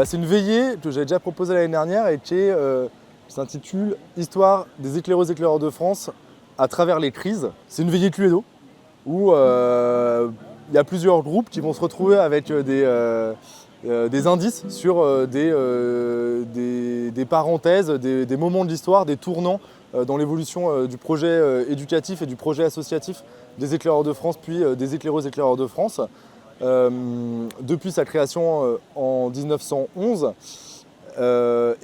C'est une veillée que j'avais déjà proposée l'année dernière et qui s'intitule « Histoire des éclaireuses et éclaireurs de France à travers les crises ». C'est une veillée Cluedo où il y a plusieurs groupes qui vont se retrouver avec des indices sur des parenthèses, des moments de l'histoire, des tournants dans l'évolution du projet éducatif et du projet associatif des éclaireurs de France, puis des éclaireuses et éclaireurs de France. Depuis sa création en 1911.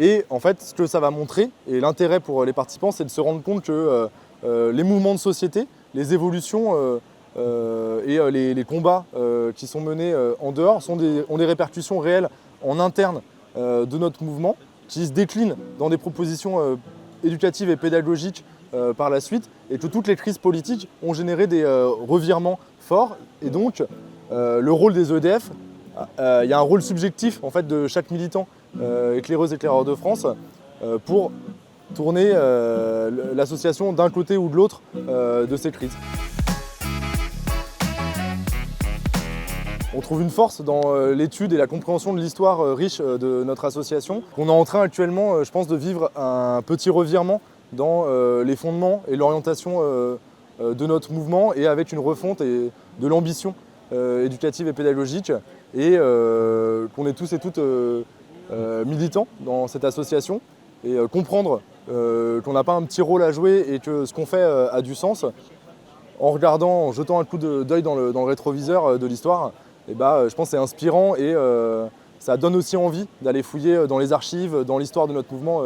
Et en fait, ce que ça va montrer, et l'intérêt pour les participants, c'est de se rendre compte que les mouvements de société, les évolutions et les combats qui sont menés en dehors ont des répercussions réelles en interne de notre mouvement, qui se déclinent dans des propositions éducatives et pédagogiques par la suite, et que toutes les crises politiques ont généré des revirements forts. Et donc, le rôle des EDF, il y a un rôle subjectif en fait, de chaque militant éclaireuse éclaireur de France pour tourner l'association d'un côté ou de l'autre de ces crises. On trouve une force dans l'étude et la compréhension de l'histoire riche de notre association. On est en train actuellement, je pense, de vivre un petit revirement dans les fondements et l'orientation de notre mouvement, et avec une refonte et de l'ambition éducative et pédagogique, et qu'on est tous et toutes militants dans cette association, et comprendre qu'on n'a pas un petit rôle à jouer et que ce qu'on fait a du sens. En jetant un coup d'œil dans le rétroviseur de l'histoire, je pense que c'est inspirant, et ça donne aussi envie d'aller fouiller dans les archives, dans l'histoire de notre mouvement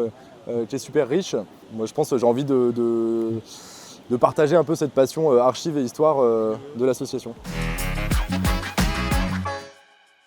qui est super riche. Moi, je pense que j'ai envie de partager un peu cette passion archives et histoire de l'association.